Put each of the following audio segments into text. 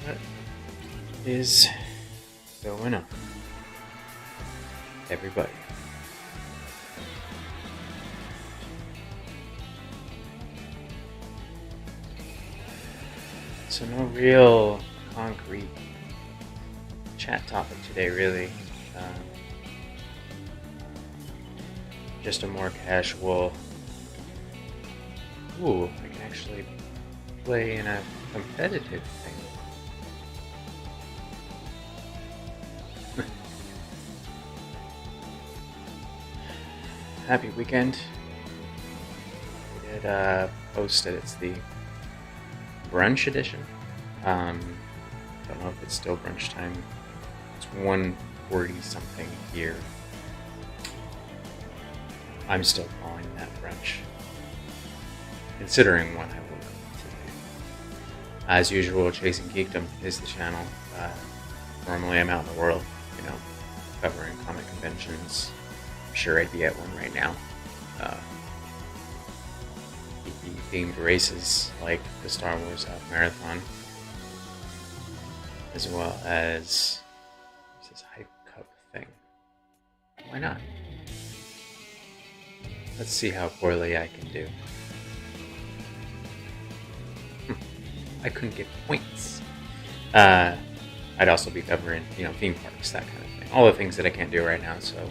What is going on, everybody? So no real concrete chat topic today, really. Um, just a more casual. Ooh, I can actually play in a competitive thing. Happy weekend. We did post that it's the brunch edition. Don't know if it's still brunch time. It's 1:40 something here. I'm still calling that brunch, considering when I woke up today. As usual, Chasing Geekdom is the channel. Normally I'm out in the world, covering comic conventions. I'm sure I'd be at one right now. Themed races like the Star Wars Half Marathon, as well as this Hype Cup thing. Why not? Let's see how poorly I can do. I couldn't get points. I'd also be covering, theme parks, that kind of thing. All the things that I can't do right now. So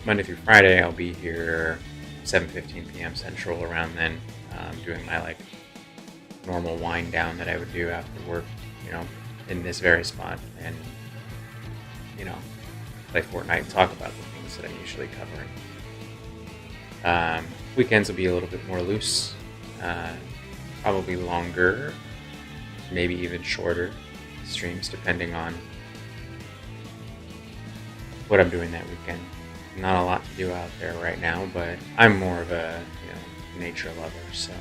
Monday through Friday, I'll be here 7:15 p.m. Central. Around then, doing my normal wind down that I would do after work, in this very spot, and play Fortnite and talk about the things that I'm usually covering. Weekends will be a little bit more loose, probably longer, maybe even shorter streams depending on what I'm doing that weekend. Not a lot to do out there right now, but I'm more of a nature lover, so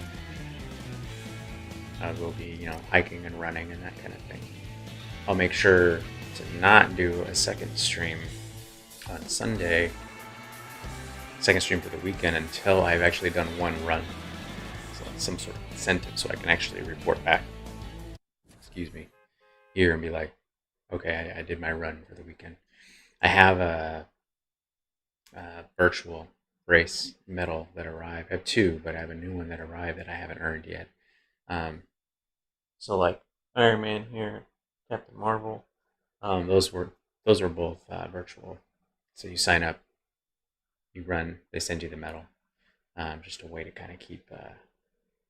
I will be hiking and running and that kind of thing. I'll make sure to not do a second stream on Sunday, second stream for the weekend, until I've actually done one run. So some sort of incentive so I can actually report back, here and be like, okay, I did my run for the weekend. I have a virtual race medal that arrived. I have two, but I have a new one that arrived that I haven't earned yet. So like Iron Man here, Captain Marvel, those were both virtual. So you sign up, you run, they send you the medal. Just a way to kind of keep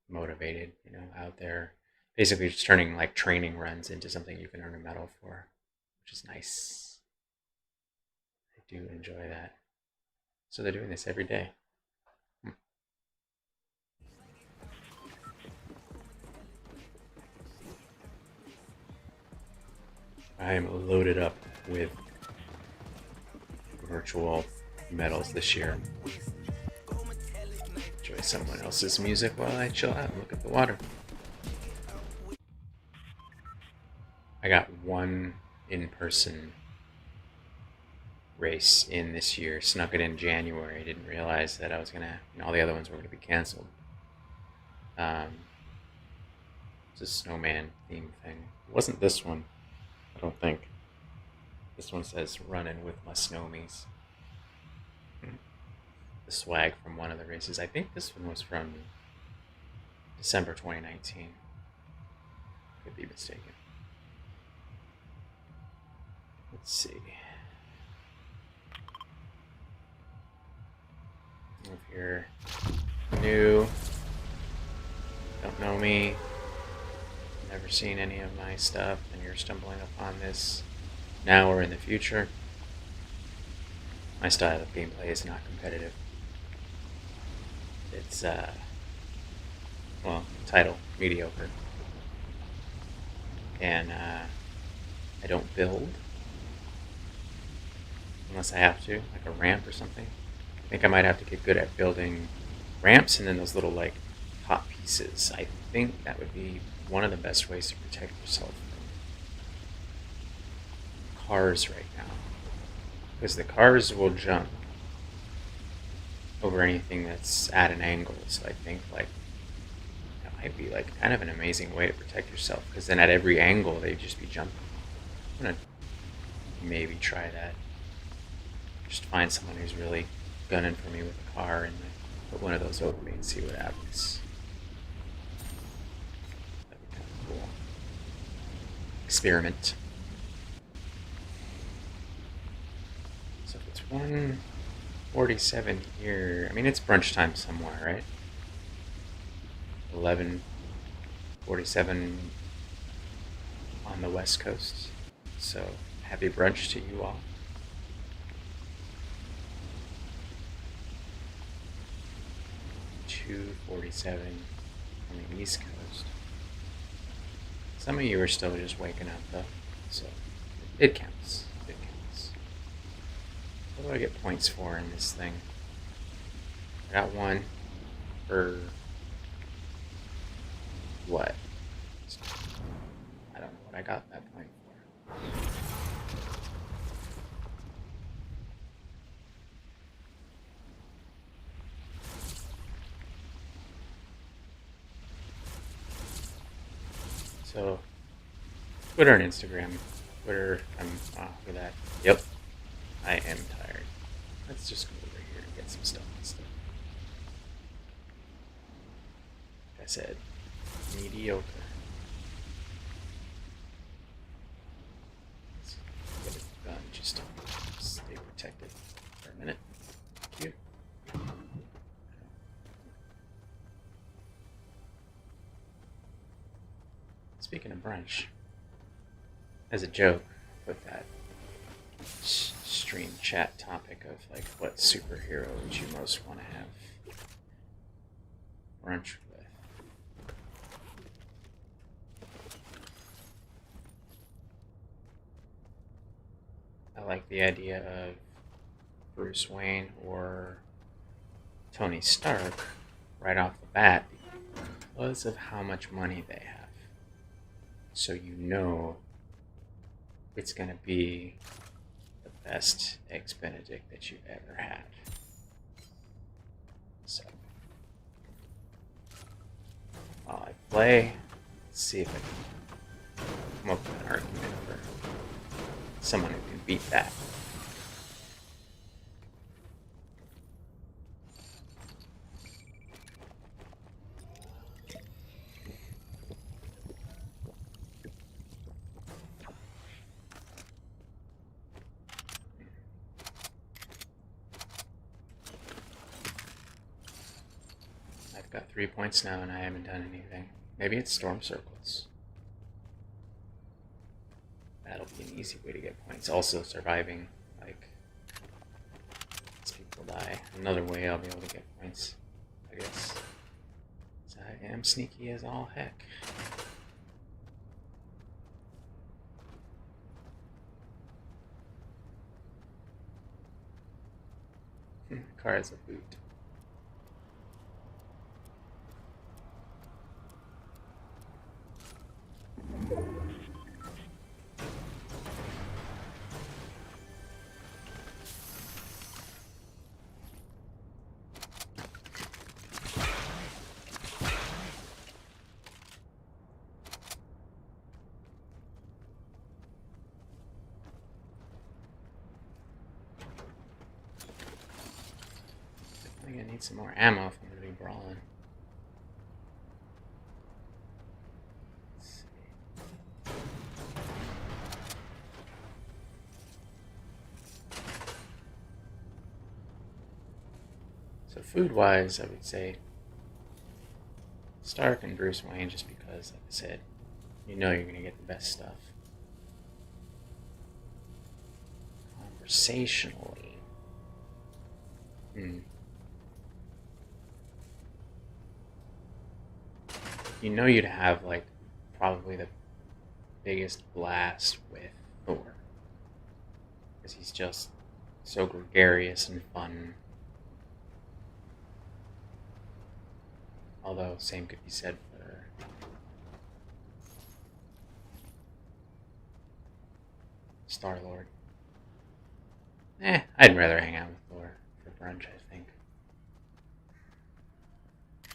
motivated, out there. Basically, just turning training runs into something you can earn a medal for, which is nice. I do enjoy that. So they're doing this every day. I am loaded up with virtual medals this year. Enjoy someone else's music while I chill out and look at the water. I got one in-person race in this year. Snuck it in January. I didn't realize that I was gonna. All the other ones were gonna be canceled. It's a snowman theme thing. It wasn't this one, I don't think. This one says "Running with my snowmies." The swag from one of the races. I think this one was from December 2019. Could be mistaken. Let's see. If you're new, don't know me, never seen any of my stuff, and you're stumbling upon this now or in the future, my style of gameplay is not competitive. It's, title, Mediocre. And I don't build unless I have to, like a ramp or something. I think I might have to get good at building ramps and then those little top pieces. I think that would be one of the best ways to protect yourself from cars right now, because the cars will jump over anything that's at an angle. So I think might be like kind of an amazing way to protect yourself, because then at every angle they'd just be jumping. I'm gonna maybe try that. Just find someone who's really gunning for me with a car and like, put one of those over me and see what happens. That'd be kind of cool. Experiment. So if it's 1:47 here, I mean it's brunch time somewhere, right? 11:47 on the West Coast. So happy brunch to you all. 2:47 on the East Coast. Some of you are still just waking up though, so it counts. It counts. What do I get points for in this thing? I got one for what? I don't know what I got that point for. So, Twitter and Instagram. Twitter, look at that. Yep, I am tired. Let's just go over here and get some stuff instead. Like I said, mediocre. Let's get it done just to stay protected for a minute. Thank you. Speaking of brunch, as a joke, put that stream chat topic of like what superhero would you most want to have brunch with. I like the idea of Bruce Wayne or Tony Stark right off the bat because of how much money they have. So you know it's going to be the best Eggs Benedict that you've ever had. So, while I play, let's see if I can come up with an argument for someone who can beat that. I've got 3 points now and I haven't done anything. Maybe it's storm circles. That'll be an easy way to get points. Also surviving, like, as people die. Another way I'll be able to get points, I guess. So I am sneaky as all heck. Car has a boot. I think I need some more ammo if I'm going to be brawling. So food-wise, I would say Stark and Bruce Wayne, just because, like I said, you know you're going to get the best stuff. Conversationally, you know you'd have, like, probably the biggest blast with Thor. Because he's just so gregarious and fun. Although, same could be said for Star-Lord. I'd rather hang out with Thor for brunch, I think.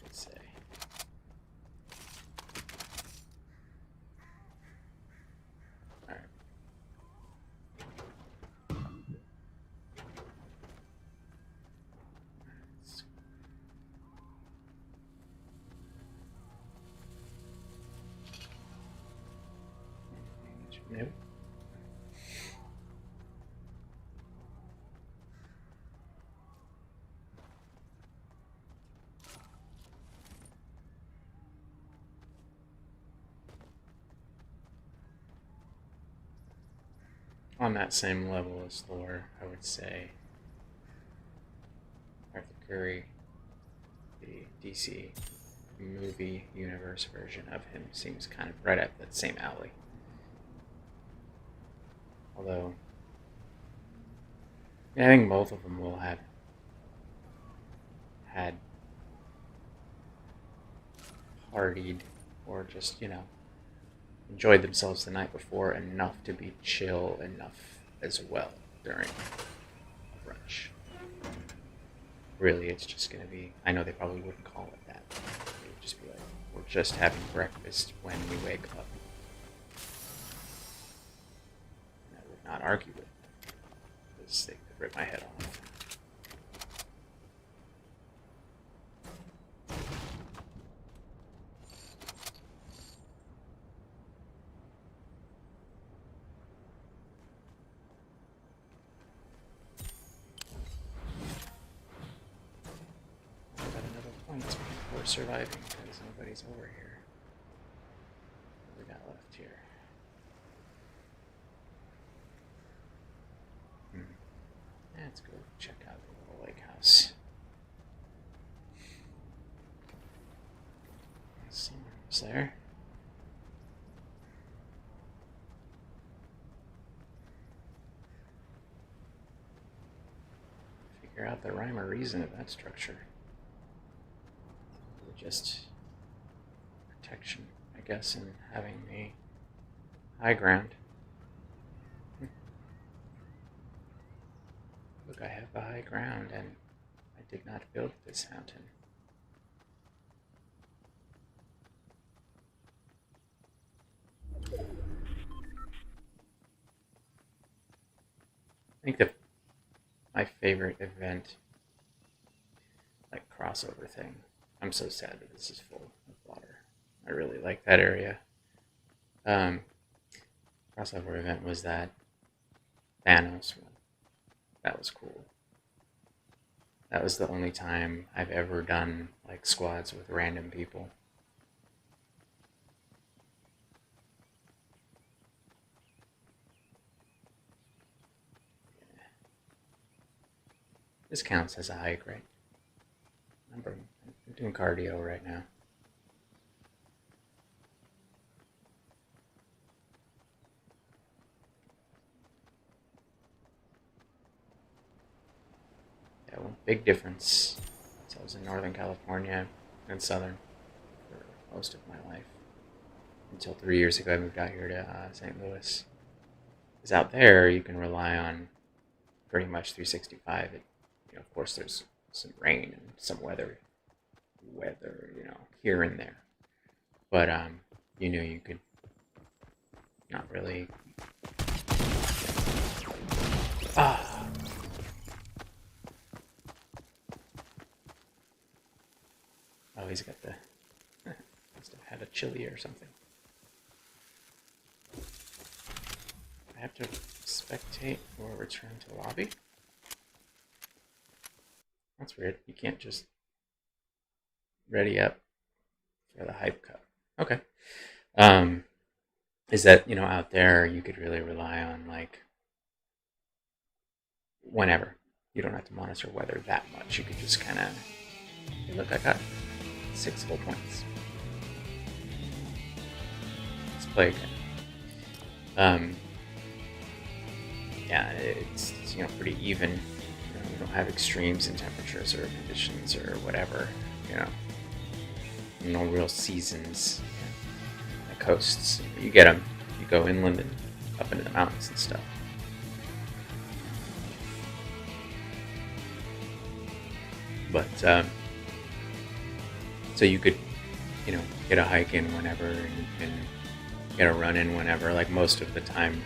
Let's say. Nope. On that same level as Thor, I would say Arthur Curry, the DC movie universe version of him, seems kind of right at that same alley. Although, I think both of them will have had partied or just, enjoyed themselves the night before enough to be chill enough as well during brunch. Really, it's just going to be, I know they probably wouldn't call it that. They would just be like, we're just having breakfast when we wake up. And I would not argue with them, because they could rip my head off. Before surviving because nobody's over here. What do we got left here? Let's go check out the little lake house. Someone was there. Figure out the rhyme or reason of that structure. Just protection, I guess, and having the high ground. Look, I have the high ground, and I did not build this mountain. I think my favorite event, like crossover thing. I'm so sad that this is full of water. I really like that area. Crossover event was that Thanos one. That was cool. That was the only time I've ever done like squads with random people. This counts as a hike, right? Remember, I'm doing cardio right now. Yeah, one big difference. So I was in Northern California and Southern for most of my life. Until 3 years ago, I moved out here to St. Louis. Because out there, you can rely on pretty much 365. Of course, there's some rain and some weather, here and there. But you could not really. Ah. Oh, he's got the. Must have had a chili or something. I have to spectate or return to lobby. That's weird. You can't just ready up for the hype cup. Okay. Is that, out there you could really rely on like whenever. You don't have to monitor weather that much. You could just kind of, hey, look, I got 6 full points. Let's play again. Yeah, it's pretty even. We don't have extremes in temperatures or conditions or whatever. No real seasons. The coasts, you get them. You go inland and up into the mountains and stuff. But so you could, get a hike in whenever, and you can get a run in whenever. Like most of the time,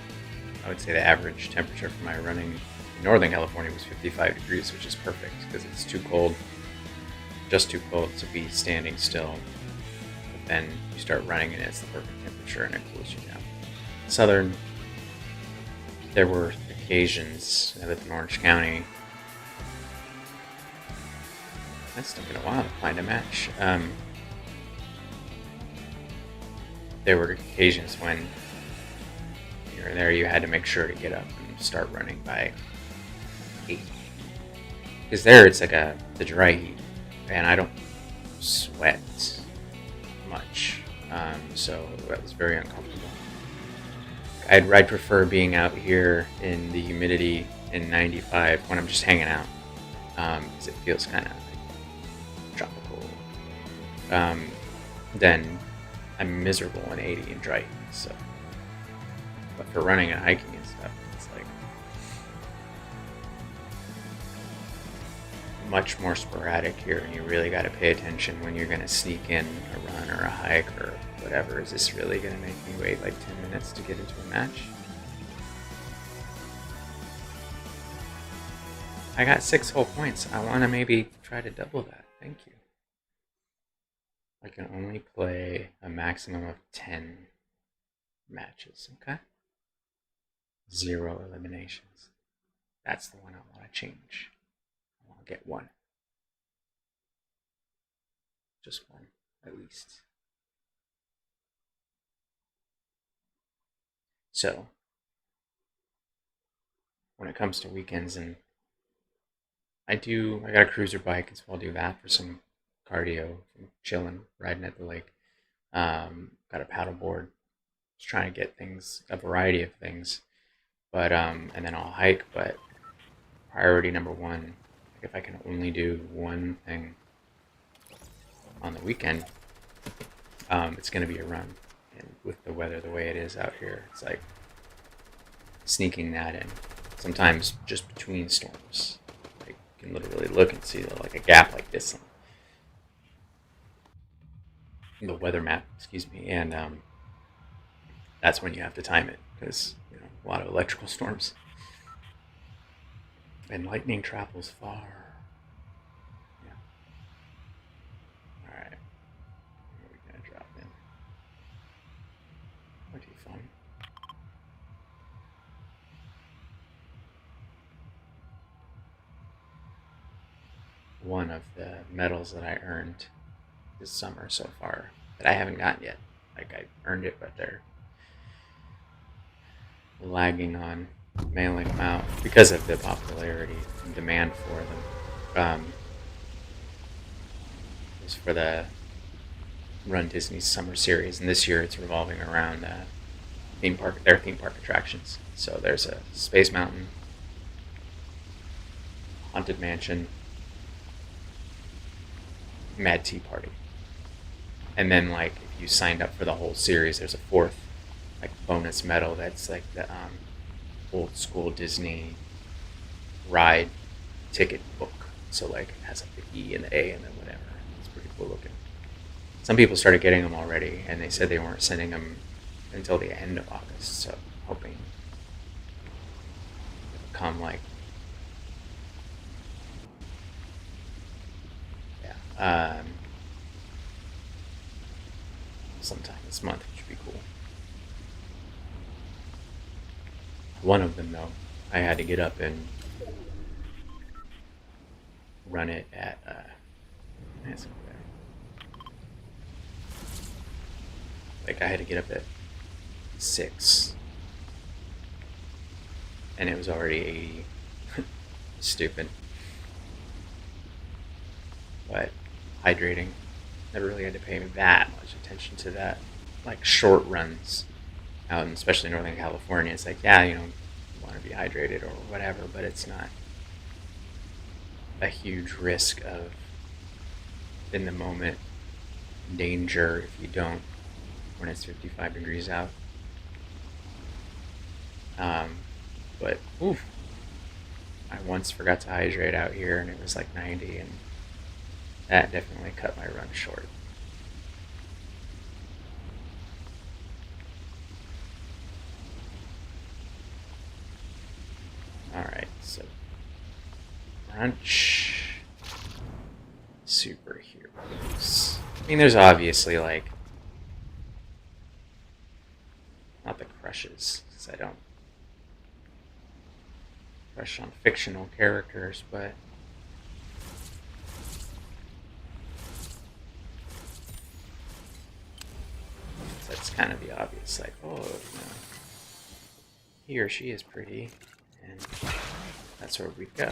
I would say the average temperature for my running in Northern California was 55 degrees, which is perfect because it's too cold, just too cold to be standing still. But then you start running and it's the perfect temperature and it cools you down. Southern, there were occasions. I lived in Orange County. That's taken a while to find a match. There were occasions when you were there, you had to make sure to get up and start running by 8. Because there it's like the dry heat, and I don't sweat much, so that was very uncomfortable. I'd prefer being out here in the humidity in 95 when I'm just hanging out, because it feels kind of tropical. Then I'm miserable in 80 and dry heat, so. But for running and hiking and stuff, it's like much more sporadic here, and you really got to pay attention when you're going to sneak in a run or a hike or whatever. Is this really going to make me wait like 10 minutes to get into a match? I got 6 whole points. I want to maybe try to double that. Thank you. I can only play a maximum of 10 matches. Okay. 0 eliminations. That's the one I want to change. I want to get 1. Just 1, at least. So, when it comes to weekends, and I got a cruiser bike, and so I'll do that for some cardio, chilling, riding at the lake. Got a paddle board, just trying to get a variety of things. But and then I'll hike. But priority number 1, if I can only do one thing on the weekend, it's going to be a run. And with the weather the way it is out here, it's like sneaking that in. Sometimes just between storms, like you can literally look and see like a gap like this in the weather map. Excuse me, and that's when you have to time it, because a lot of electrical storms and lightning travels far. Yeah. All right. What are we gonna drop in? Pretty fun. One of the medals that I earned this summer so far that I haven't gotten yet. Like I earned it, but they're lagging on mailing them out because of the popularity and demand for them. It was for the Run Disney Summer Series, and this year it's revolving around their theme park attractions. So there's a Space Mountain, Haunted Mansion, Mad Tea Party, and then like if you signed up for the whole series, there's a 4th like bonus medal that's like the old school Disney ride ticket book. So like it has like the E and the A and then whatever. It's pretty cool looking. Some people started getting them already, and they said they weren't sending them until the end of August. So I'm hoping it'll come like sometime this month, which would be cool. One of them, though, I had to get up and run it at like I had to get up at 6, and it was already 80. Stupid. But hydrating, never really had to pay that much attention to that. Like short runs out in especially Northern California, it's like, yeah, you want to be hydrated or whatever, but it's not a huge risk of in the moment danger if you don't when it's 55 degrees out. But oof, I once forgot to hydrate out here and it was like 90, and that definitely cut my run short. Alright, so Brunch superheroes. I mean, there's obviously like not the crushes, because I don't crush on fictional characters, but that's kind of the obvious, like, oh, he or she is pretty, and that's where we go.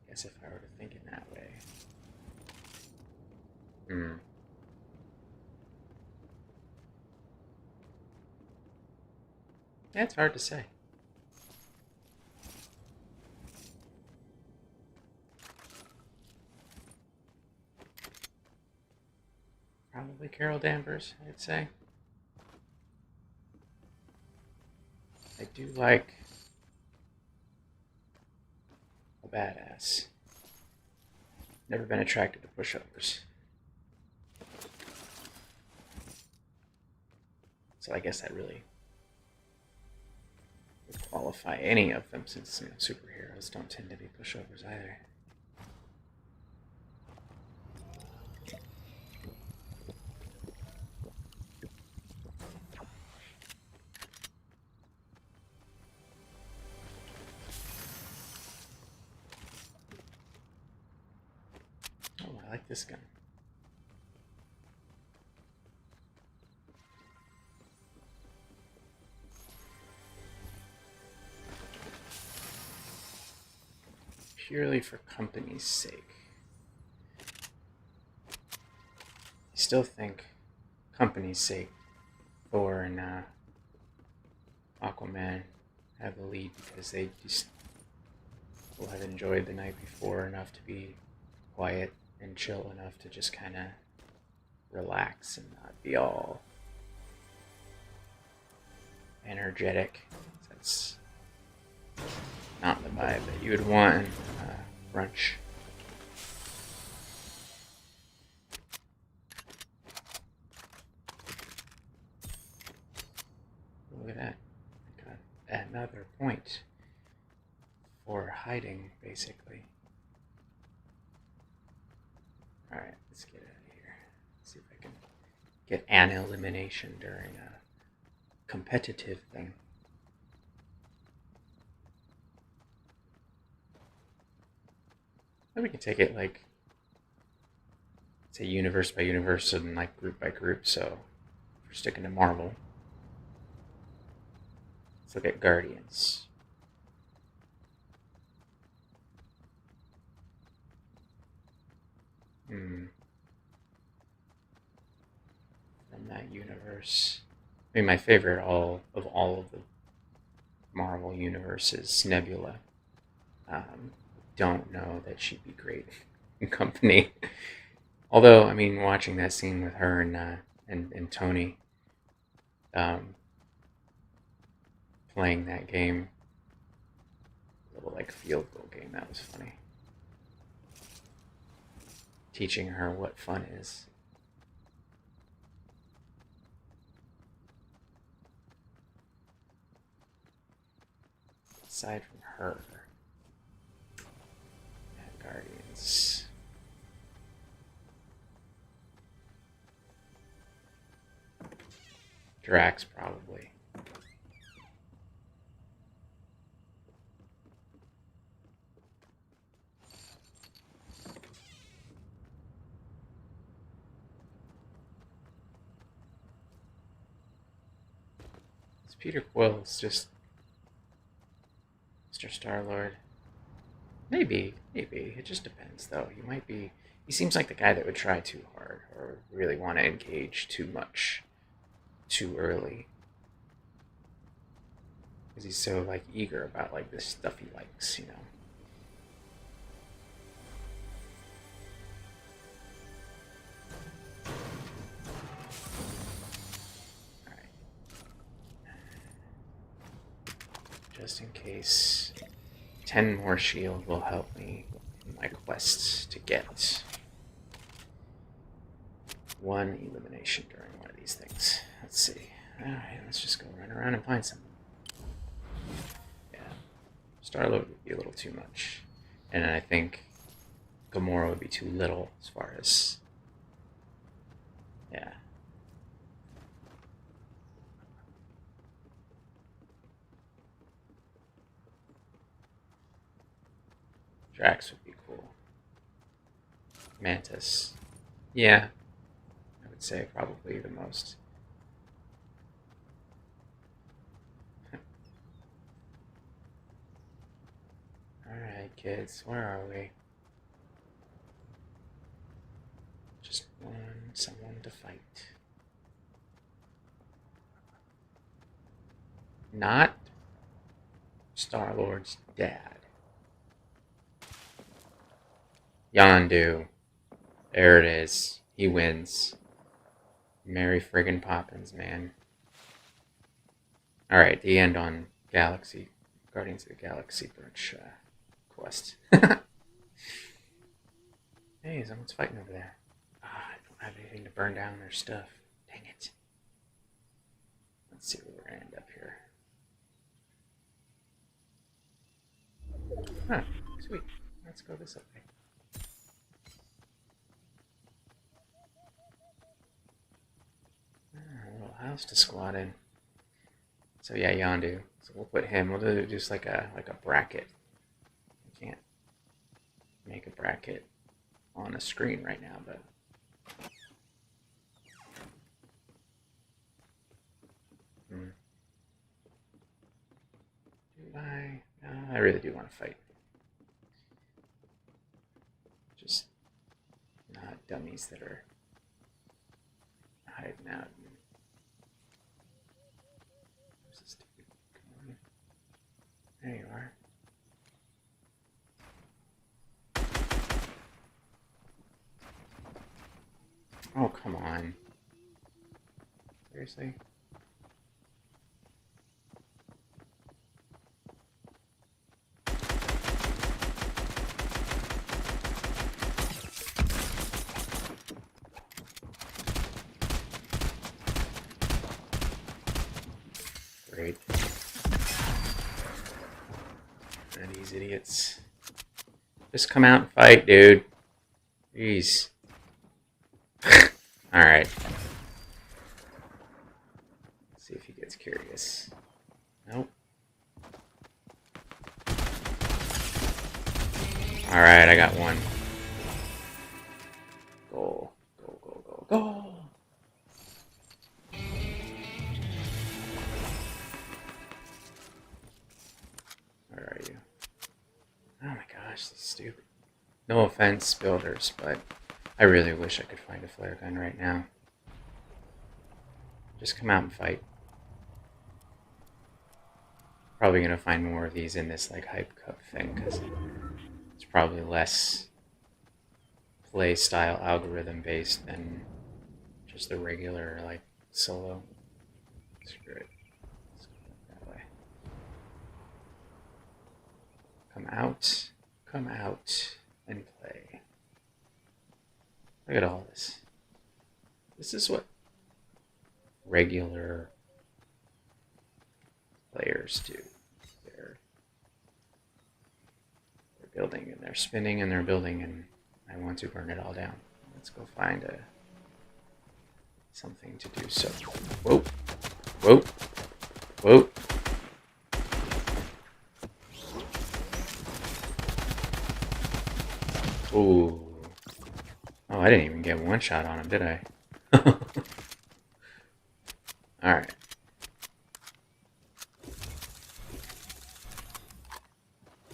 Guess if I were to think in that way. Yeah, it's hard to say. Probably Carol Danvers, I'd say. I do like a badass. Never been attracted to pushovers. So I guess that really would qualify any of them, since superheroes don't tend to be pushovers either. Oh, I like this gun. Purely for company's sake. I still think company's sake, Thor and Aquaman have the lead because they just will have enjoyed the night before enough to be quiet and chill enough to just kind of relax and not be all energetic. That's not the vibe that you would want in Brunch. Look at that. Got another point for hiding, basically. Alright, let's get out of here. See if I can get an elimination during a competitive thing. Then we can take it like, say, universe by universe and like group by group. So if we're sticking to Marvel, let's look at Guardians. From that universe, I mean, my favorite of all of the Marvel universe is Nebula. Don't know that she'd be great in company. Although, I mean, watching that scene with her and Tony playing that game, a little like field goal game, that was funny. Teaching her what fun is. Aside from her, and Guardians. Drax, probably. Peter Quill's just Mr. Star-Lord. Maybe. It just depends, though. He seems like the guy that would try too hard or really want to engage too much too early. Because he's so, like, eager about, like, this stuff he likes, you know. Just in case, 10 more shield will help me in my quest to get one elimination during one of these things. Let's see. Alright, let's just go run around and find some. Yeah, Star-Lord would be a little too much. And I think Gamora would be too little as far as... Yeah. Drax would be cool. Mantis. Yeah, I would say probably the most. Alright, kids, where are we? Just want someone to fight. Not Star-Lord's dad. Yondu. There it is. He wins. Mary friggin' Poppins, man. Alright, the end on Guardians of the Galaxy Brunch quest. Hey, someone's fighting over there. I don't have anything to burn down their stuff. Dang it. Let's see where we're going to end up here. Huh, sweet. Let's go this way. A little house to squat in. So yeah, Yondu. So we'll put him. We'll do just like a bracket. I can't make a bracket on a screen right now, but I really do want to fight. Just not dummies that are hiding out. There you are. Oh, come on. Seriously? Great. And these idiots. Just come out and fight, dude. Jeez. Alright. See if he gets curious. Nope. Alright, I got one. Goal. Goal, goal, goal, goal. Where are you? Oh my gosh, this is stupid. No offense, builders, but I really wish I could find a flare gun right now. Just come out and fight. Probably gonna find more of these in this like hype cup thing because it's probably less play style algorithm based than just the regular like solo. Screw it. Let's go that way. Come out and play. Look at all this. This is what regular players do. They're building and they're spinning and they're building, and I want to burn it all down. Let's go find something to do so. Whoa. Whoa. Whoa. Ooh. Oh, I didn't even get one shot on him, did I? Alright.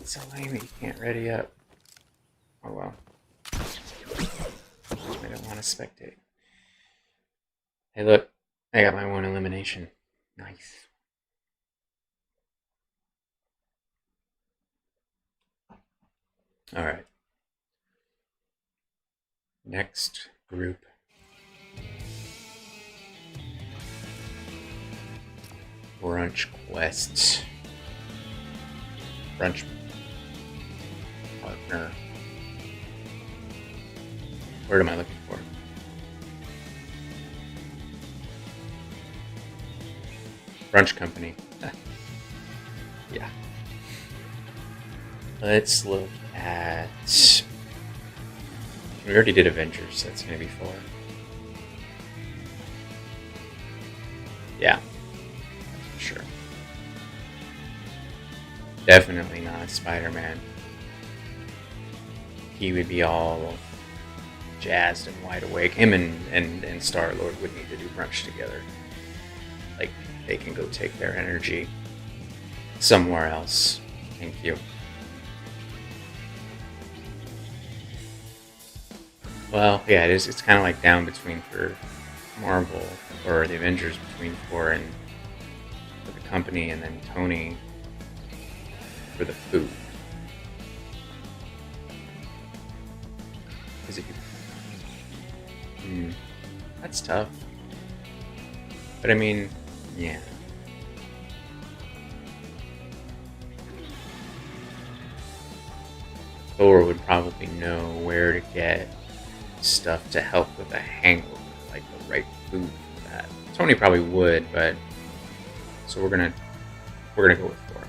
It's so lame that you can't ready up. Oh well. I don't want to spectate. Hey look, I got my one elimination. Nice. Alright. Next group. Brunch quests. Brunch partner. Word am I looking for? Brunch company. Yeah. Let's look at... We already did Avengers, so that's going to be 4. Yeah. For sure. Definitely not Spider-Man. he would be all jazzed and wide awake. Him and Star Lord would need to do brunch together. Like, they can go take their energy somewhere else. Thank you. Well, yeah, it is. It's kind of like down between for Marvel or the Avengers between Thor and for the company, and then Tony for the food. Because if you, that's tough. But I mean, yeah. Thor would probably know where to get stuff to help with a hangover, like the right food for that. Tony probably would, but so we're gonna go with Thor.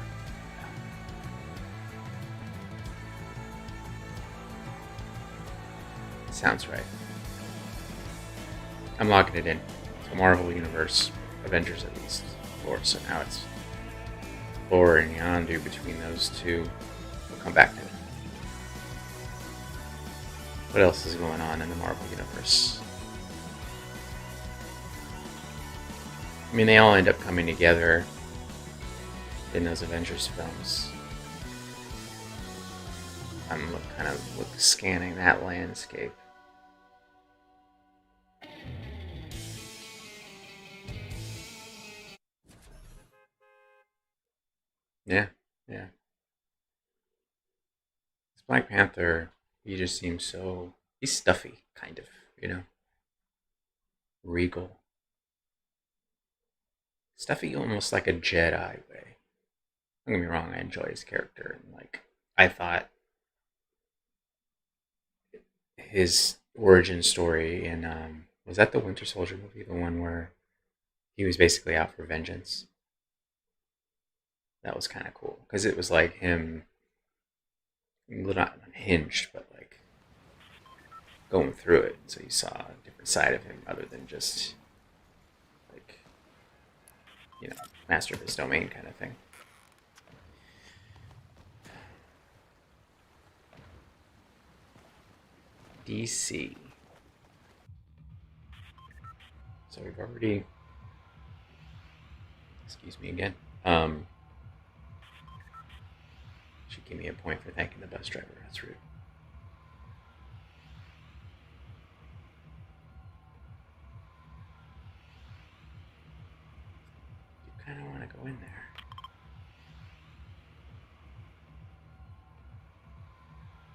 Sounds right. I'm locking it in. So Marvel Universe, Avengers at least, Thor. So now it's Thor and Yondu between those two. We'll come back to it. What else is going on in the Marvel Universe? I mean, they all end up coming together in those Avengers films. I'm kind of scanning that landscape. Yeah, yeah. This Black Panther, he just seems so... He's stuffy, kind of, you know? Regal. Stuffy almost like a Jedi way. Don't get me wrong, I enjoy his character. And, like, I thought his origin story in... was that the Winter Soldier movie? The one where he was basically out for vengeance? That was kind of cool. Because it was like him... Not unhinged, but like going through it, so you saw a different side of him other than just like, you know, master of his domain kind of thing. DC. So we've already, excuse me again. Should give me a point for thanking the bus driver. That's rude. You kind of want to go in there.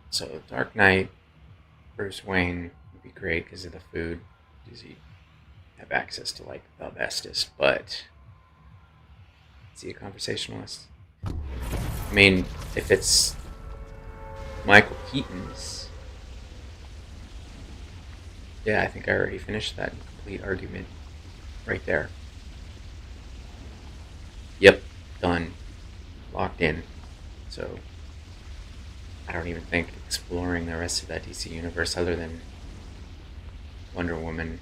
So Dark Knight, Bruce Wayne would be great because of the food. Does he have access to like the bestest? But is he a conversationalist? I mean, if it's Michael Keaton's, yeah, I think I already finished that complete argument right there. Yep, done, locked in. So I don't even think exploring the rest of that DC universe other than Wonder Woman.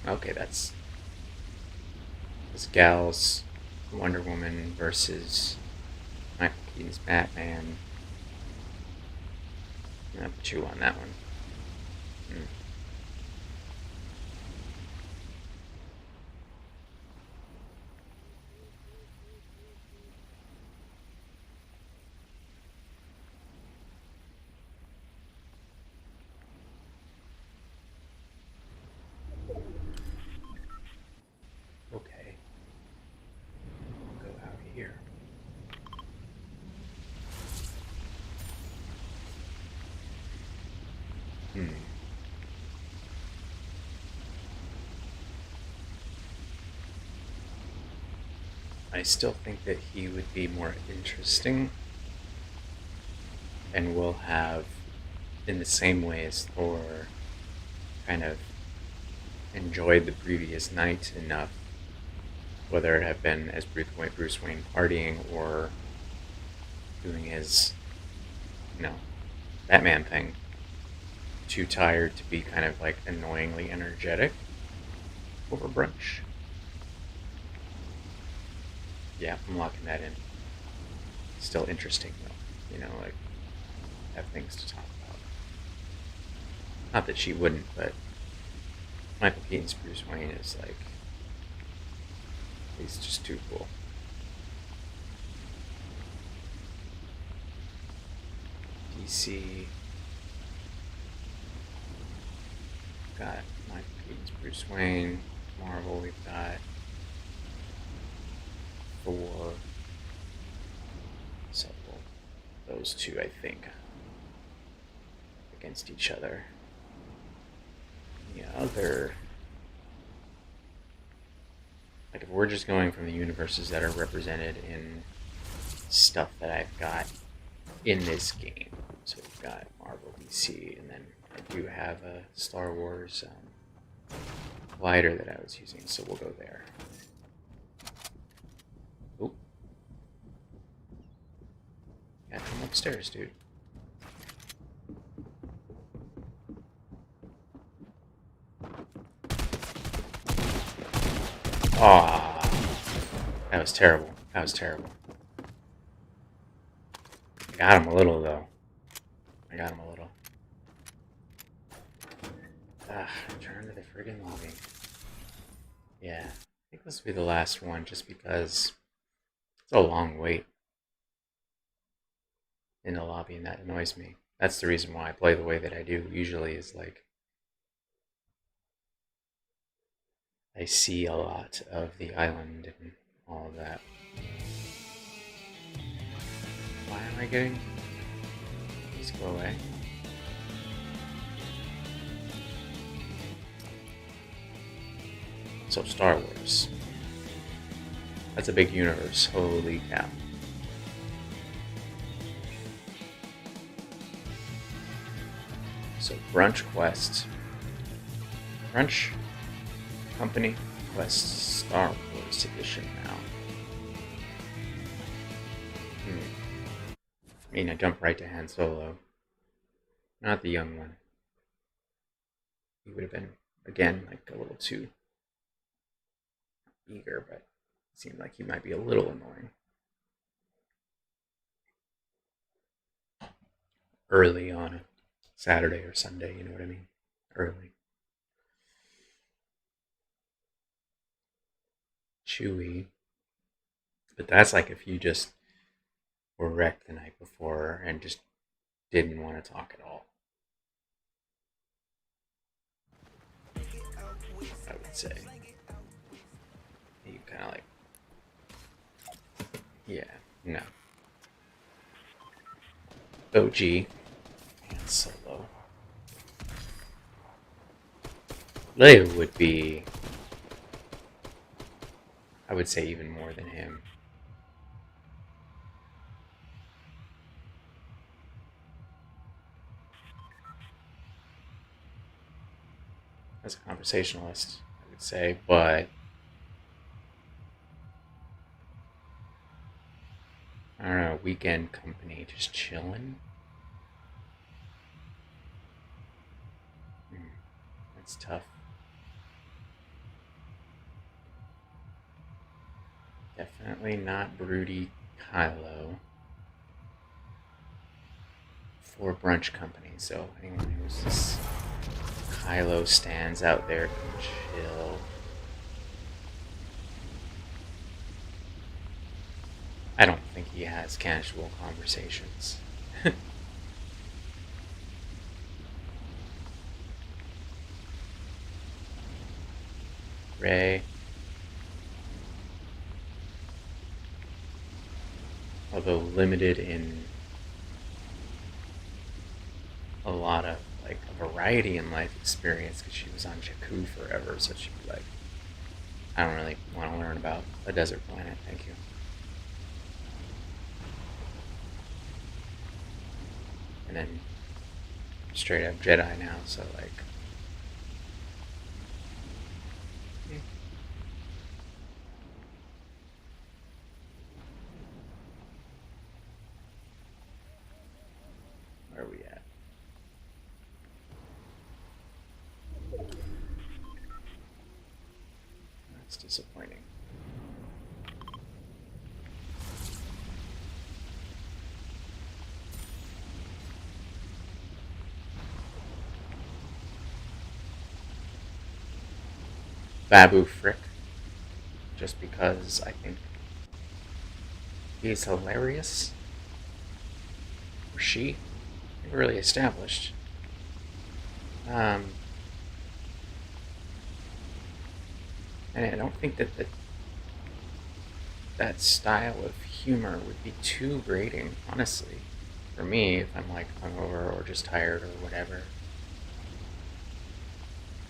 Okay, that's this gal's Wonder Woman versus Michael Keaton's Batman. I'm gonna chew on that one. Okay. Go out here. I still think that he would be more interesting and will have, in the same way as Thor, kind of enjoyed the previous night enough, whether it have been as Bruce Wayne partying or doing his, you know, Batman thing, too tired to be kind of like annoyingly energetic, over brunch. Yeah, I'm locking that in. Still interesting though, like have things to talk about. Not that she wouldn't, but Michael Keaton's Bruce Wayne is like, he's just too cool. DC. Got Michael Keaton's Bruce Wayne. Marvel, we've got Thor. So those two, I think, against each other. The other, like if we're just going from the universes that are represented in stuff that I've got in this game, so we've got Marvel, DC, and then I do have a Star Wars glider that I was using, so we'll go there. Oop. Yeah, come upstairs, dude. Aw, that was terrible. That was terrible. I got him a little, though. I got him a little. Return to the friggin' lobby. Yeah, I think this will be the last one, just because it's a long wait in the lobby, and that annoys me. That's the reason why I play the way that I do. Usually is like, I see a lot of the island and all of that. Why am I getting... Please go away. So Star Wars. That's a big universe. Holy cow. So Brunch Quest. Brunch Company Quest Star Wars Edition now. I mean, I jump right to Han Solo. Not the young one. He would have been, again, like a little too eager, but it seemed like he might be a little annoying. Early on a Saturday or Sunday, you know what I mean? Early. Chewy. But that's like if you just were wrecked the night before and just didn't want to talk at all. I would say. You kind of like, yeah, no. OG and Solo. Leia would be, I would say, even more than him. As a conversationalist, I would say, but I don't know, weekend company, just chilling. That's tough. Definitely not broody Kylo for brunch company. So anyone who's this Kylo stands out there can chill. I don't think he has casual conversations. Rey. Although limited in a lot of, like, a variety in life experience, because she was on Jakku forever, so she'd be like, I don't really want to learn about a desert planet, thank you. And then straight up Jedi now, so like, where are we at? It's disappointing. Babu Frick, just because I think he's hilarious. Or she. They're really established. And I don't think that that style of humor would be too grating, honestly, for me if I'm like hungover or just tired or whatever.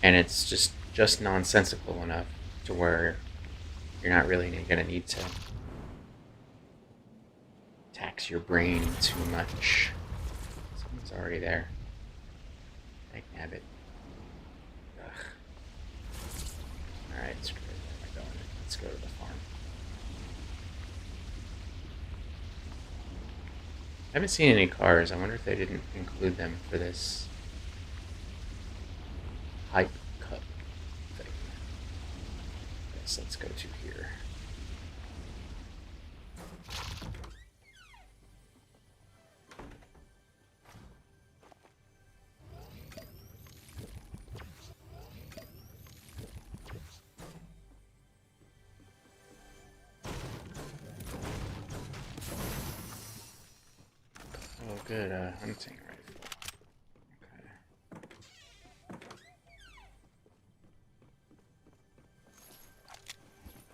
And it's just nonsensical enough to where you're not really gonna need to tax your brain too much. Someone's already there. Like nabbit. Ugh. Alright, screw it. Where am I going? Let's go to the farm. I haven't seen any cars. I wonder if they didn't include them for this hype cup thing. Yes, let's go to here. Oh, good, hunting rifle. Okay.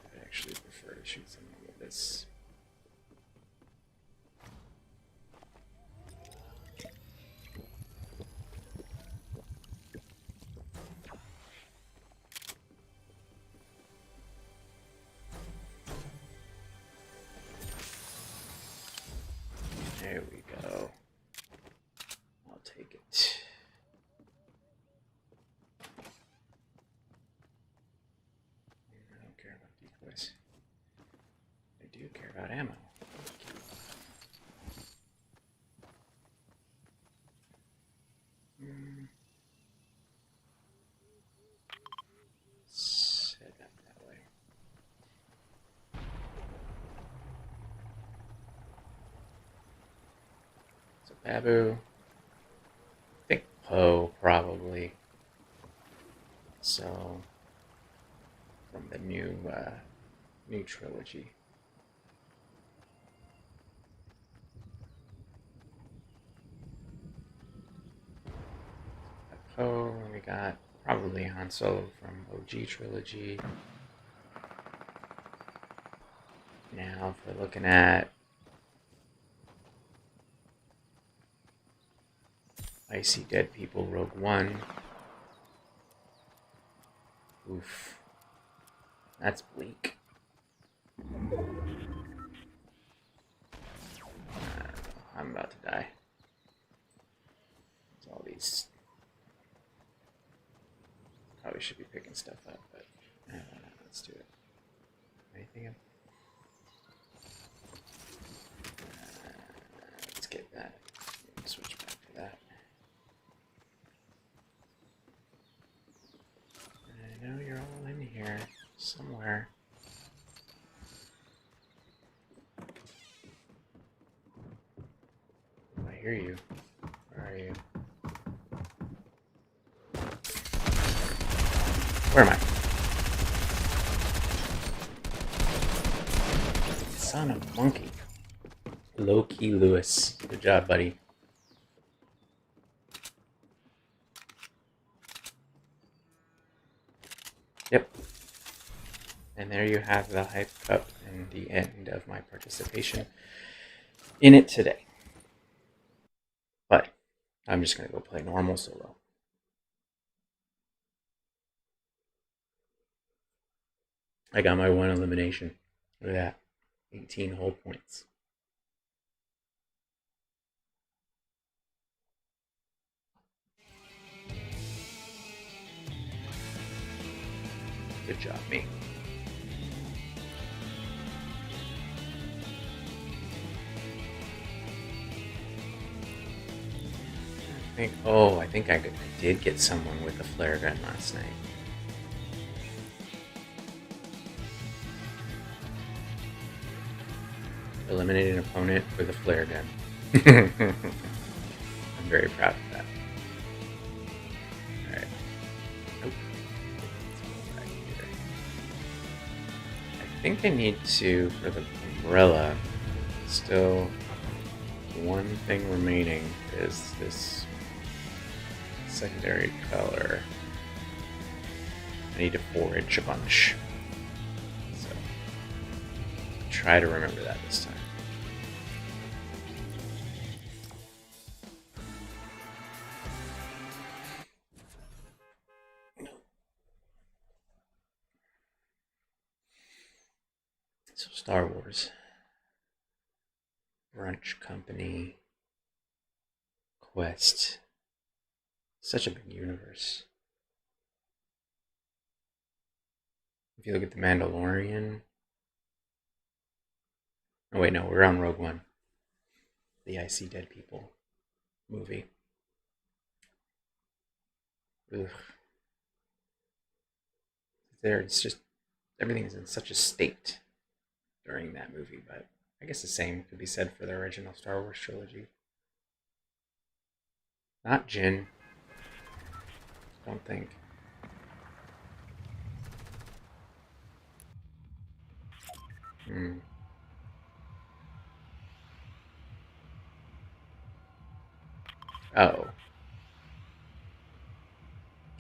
I'd actually prefer to shoot someone with this. There we go. I'll take it. I don't care about decoys. I do care about ammo. Let's head up that way. So Babu. I think Poe probably. So from the new trilogy. Poe, we got probably Han Solo from OG trilogy. Now, if we're looking at I See Dead People Rogue One. Oof. That's bleak. I don't know. I'm about to die. It's all these. Probably should be picking stuff up, but I don't know. Let's do it. Anything else? Let's get that. Switch back to that. I know you're all in here somewhere. I hear you. Where are you? Where am I? Son of a monkey. Low-key Lewis. Good job, buddy. Yep. And there you have the hype cup and the end of my participation in it today. But I'm just going to go play normal solo. I got my one elimination. Look at that. 18 whole points. Good job, me. I think I did get someone with a flare gun last night. Eliminate an opponent with a flare gun. I'm very proud of that. Alright. Nope. Back here. I think I need to, for the umbrella, still, one thing remaining is this secondary color. I need to forage a bunch. So, try to remember that this time. So Star Wars, Brunch Company, Quest, such a big universe. If you look at The Mandalorian, oh wait, no, we're on Rogue One, the I See Dead People movie. Ugh. There, it's just, everything is in such a state during that movie, but I guess the same could be said for the original Star Wars trilogy. Not Jin. Don't think. Oh.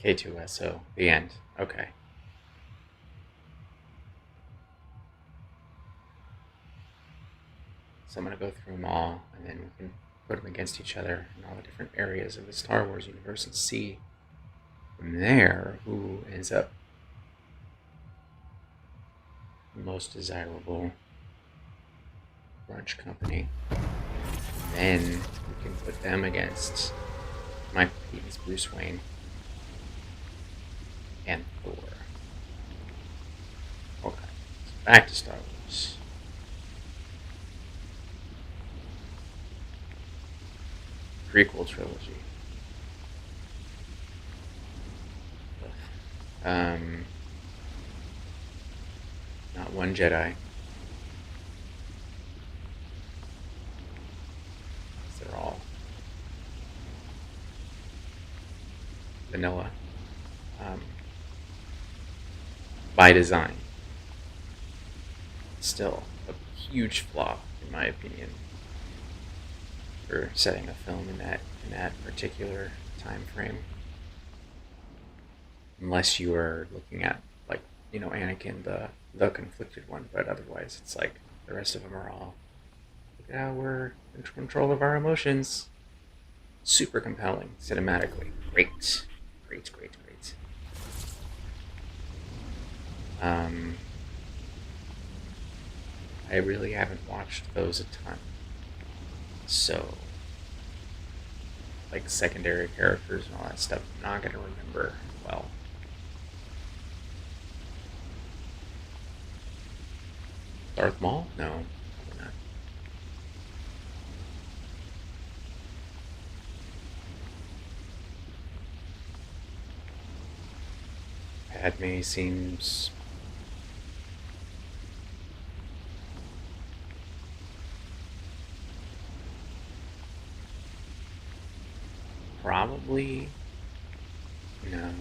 K2SO. The end. Okay. So I'm going to go through them all, and then we can put them against each other in all the different areas of the Star Wars universe and see from there who ends up the most desirable Brunch Company. And then we can put them against Michael Keaton's Bruce Wayne and Thor. Okay, so back to Star Wars. Prequel trilogy. Not one Jedi. They're all vanilla. By design. Still a huge flaw, in my opinion, for setting a film in that particular time frame. Unless you are looking at, like, Anakin, the conflicted one, but otherwise it's like the rest of them are all, yeah, we're in control of our emotions. Super compelling cinematically. Great. I really haven't watched those a ton. So, like, secondary characters and all that stuff, I'm not going to remember well. Darth Maul? No, probably not. Padme seems probably no.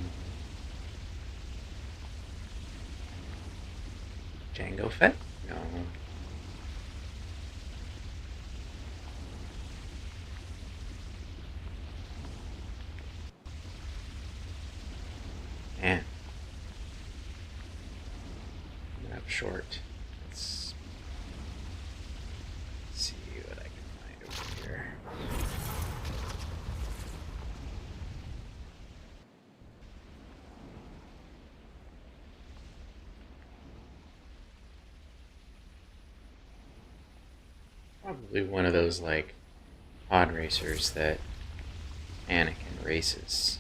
Jango Fett? No. Man. Coming up short. Let's see what I can find over here. Probably one of those, like, pod racers that Anakin races.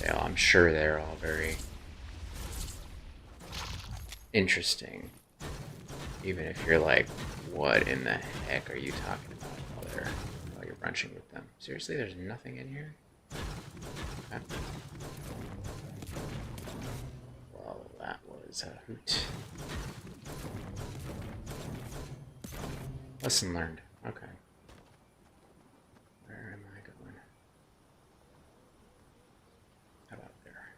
I'm sure they're all very interesting. Even if you're like, what in the heck are you talking about while you're brunching with them? Seriously, there's nothing in here? Okay. Well, that was a hoot. Lesson learned. Okay. Where am I going? How about there?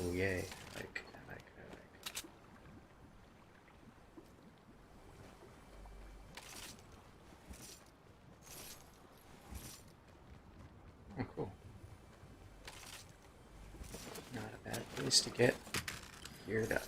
Ooh, yay. I like. Oh, cool. Not a bad place to get geared up.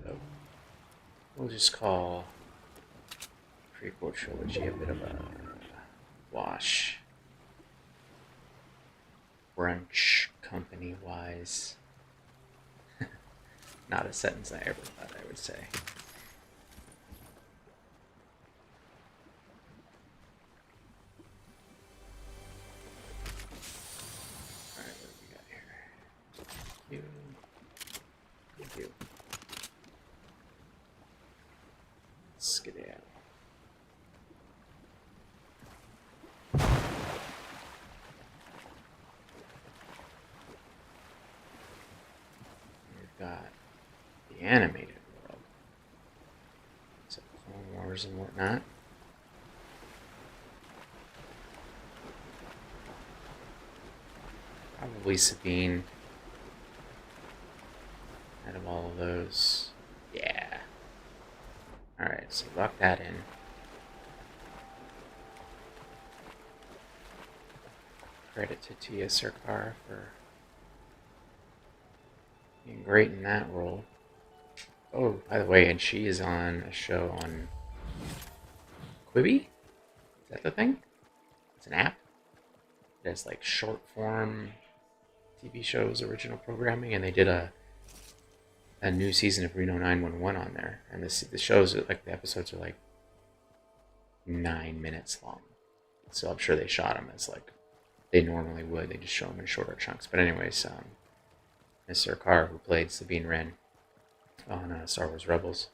So, we'll just call prequel trilogy a bit of a wash. Brunch company wise. Not a sentence I ever thought I would say. Alright, what do we got here? You. Skedaddle. We've got the animated world. So Clone Wars and whatnot. Probably Sabine. Out of all of those. Yeah. Alright, so lock that in. Credit to Tia Sarkar for being great in that role. Oh, by the way, and she is on a show on Quibi? Is that the thing? It's an app. It has like short form TV shows, original programming, and they did a new season of Reno 911 on there. And the shows, like the episodes are like 9 minutes long. So I'm sure they shot them as like they normally would. They just show them in shorter chunks. But anyways, Miss Sarkar, who played Sabine Wren on Star Wars Rebels,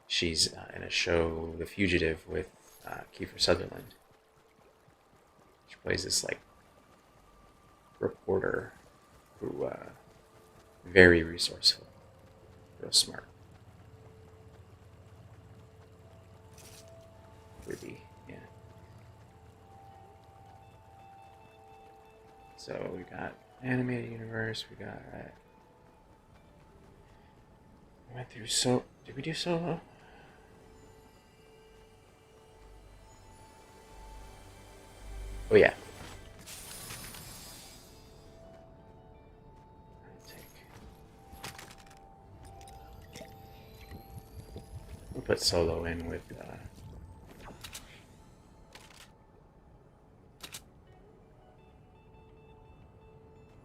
she's in a show, The Fugitive, with Kiefer Sutherland. She plays this like reporter who very resourceful, real smart. Really, yeah. So we got animated universe. We got. We went through Did we do Solo? Oh yeah. We'll put Solo in with.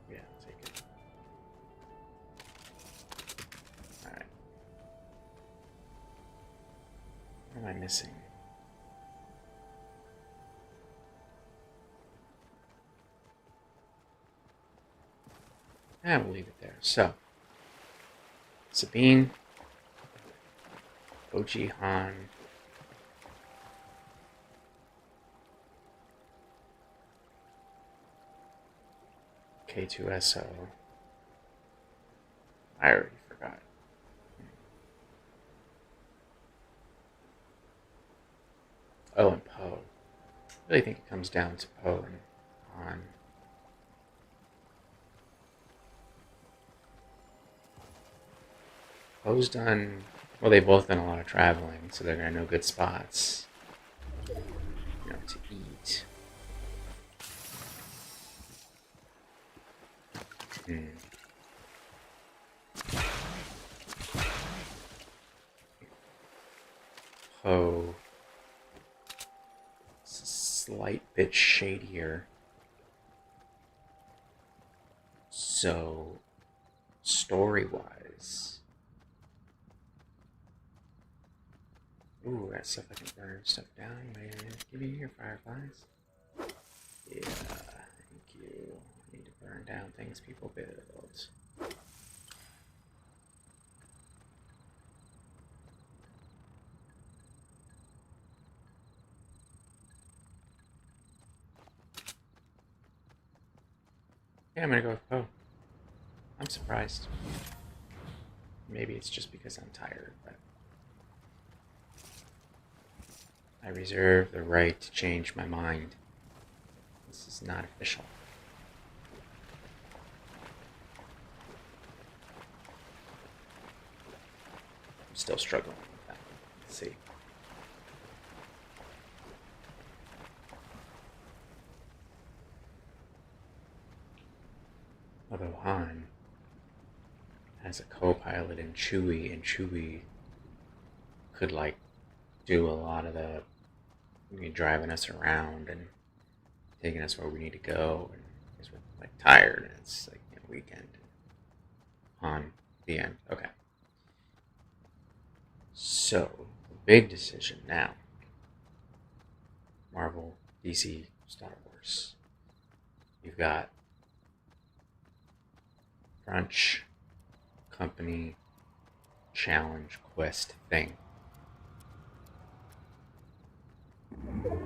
Yeah, I'll take it. Alright. What am I missing? We'll leave it there. So, Sabine, Oji Han, K2SO. I already forgot. Oh, and Poe. I really think it comes down to Poe and Han. Poe's done. Well, they've both done a lot of traveling, so they're gonna know good spots, to eat. Poe, slight bit shadier. So, story-wise, ooh, that stuff I can burn stuff down. Man, give me your fireflies. Yeah, thank you. down things people build. Yeah, I'm gonna go with Poe. I'm surprised. Maybe it's just because I'm tired, but I reserve the right to change my mind. This is not official. I'm still struggling with that. Let's see. Although Han has a co-pilot in Chewie, and Chewie could like do a lot of the driving us around and taking us where we need to go, and because we're like tired and it's like a weekend. Han, the end. Okay. So the big decision now: Marvel, DC, Star Wars. You've got Brunch, company, challenge, quest, thing.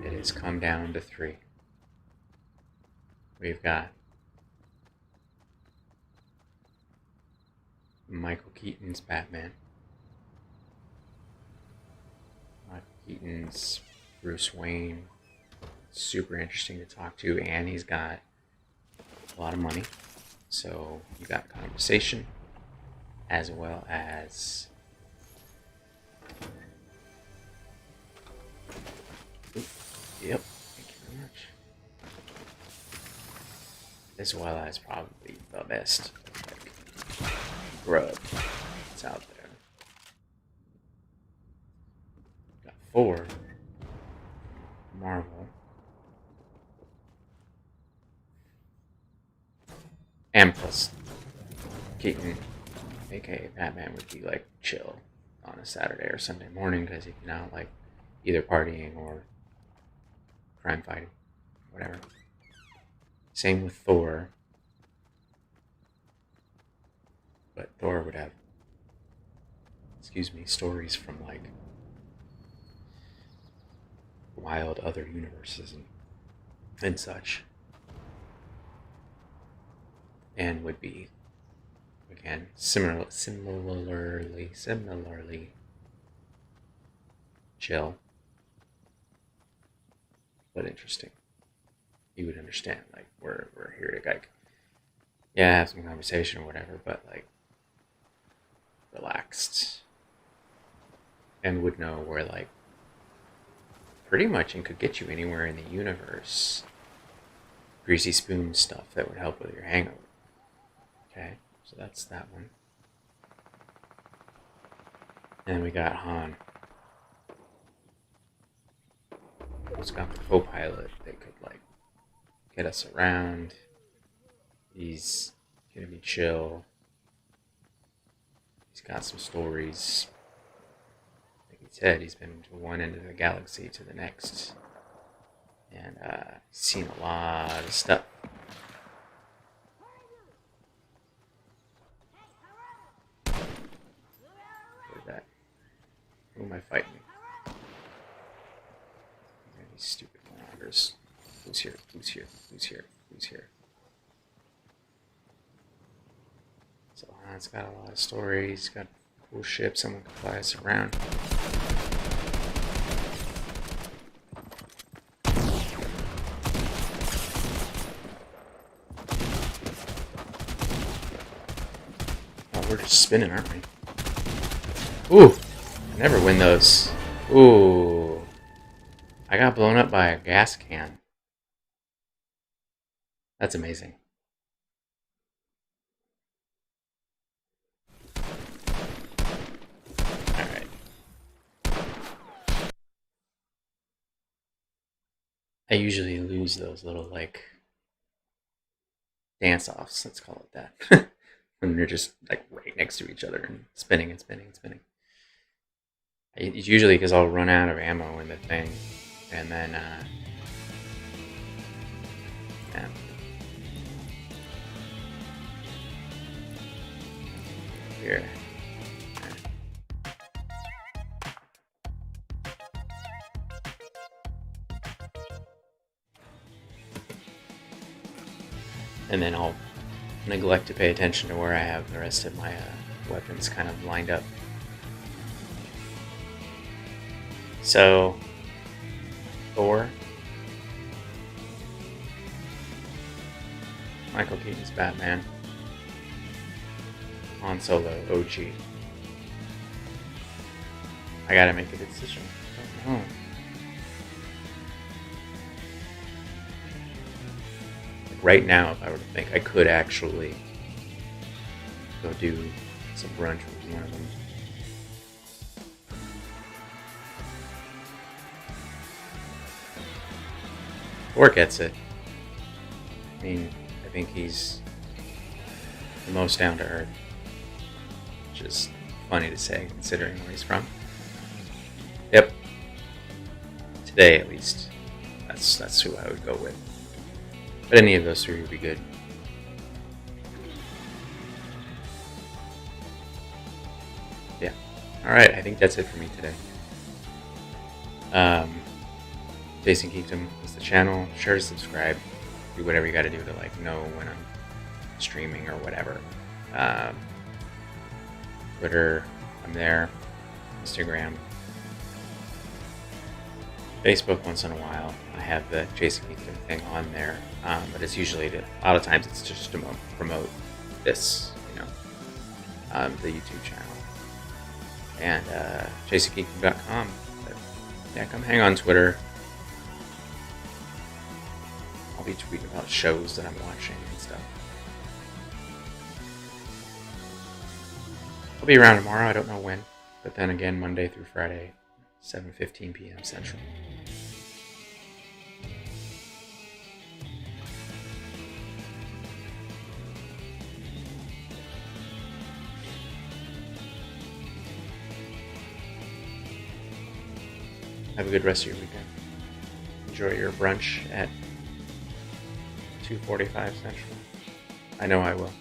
It has come down to 3. We've got Michael Keaton's Batman, Michael Keaton's Bruce Wayne, super interesting to talk to, and he's got a lot of money. So you got conversation as well as yep, thank you very much. As well as probably the best grub that's out there. Got 4 Marvel. And plus Keaton, aka Batman, would be like chill on a Saturday or Sunday morning because he'd be out like either partying or crime fighting, whatever. Same with Thor. But Thor would have, stories from like wild other universes and such. And would be, again, similarly chill, but interesting. You would understand, like, we're here to, like, yeah, have some conversation or whatever, but, like, relaxed. And would know where, like, pretty much and could get you anywhere in the universe. Greasy spoon stuff that would help with your hangover. Okay, so that's that one. And we got Han. Who's got the co-pilot that could, like, get us around. He's gonna be chill. He's got some stories. Like he said, he's been to one end of the galaxy to the next. And seen a lot of stuff. Where's that? Who am I fighting? These stupid monitors. Who's here? Who's here? Who's here? Who's here? So Han's got a lot of stories. Got a cool ship. Someone can fly us around. We're just spinning, aren't we? Ooh! I never win those. Ooh. I got blown up by a gas can. That's amazing. Alright. I usually lose those little, like, dance-offs, let's call it that. When they're just like right next to each other and spinning and spinning and spinning. It's usually because I'll run out of ammo in the thing, and then yeah. and then I'll neglect to pay attention to where I have the rest of my weapons kind of lined up. So, Thor, Michael Keaton's Batman, Han Solo, OG. I gotta make a decision. I don't know. Like right now, if I were to think, I could actually go do some brunch with one of them. Thor gets it. I mean, I think he's the most down to earth, which is funny to say considering where he's from. Yep. Today, at least, that's who I would go with. But any of those three would be good. Yeah. All right. I think that's it for me today. Jason Geekdom is the channel. Sure to subscribe. Do whatever you got to do to know when I'm streaming or whatever. Twitter, I'm there. Instagram, Facebook. Once in a while, I have the Jason Geekdom thing on there, but it's usually a lot of times it's just to promote this, the YouTube channel and jasongeekdom.com. But yeah, come hang on Twitter. I'll be tweeting about shows that I'm watching and stuff. I'll be around tomorrow. I don't know when, but then again, Monday through Friday, 7:15 p.m. Central. Have a good rest of your weekend. Enjoy your brunch at 2:45 Central. I know I will.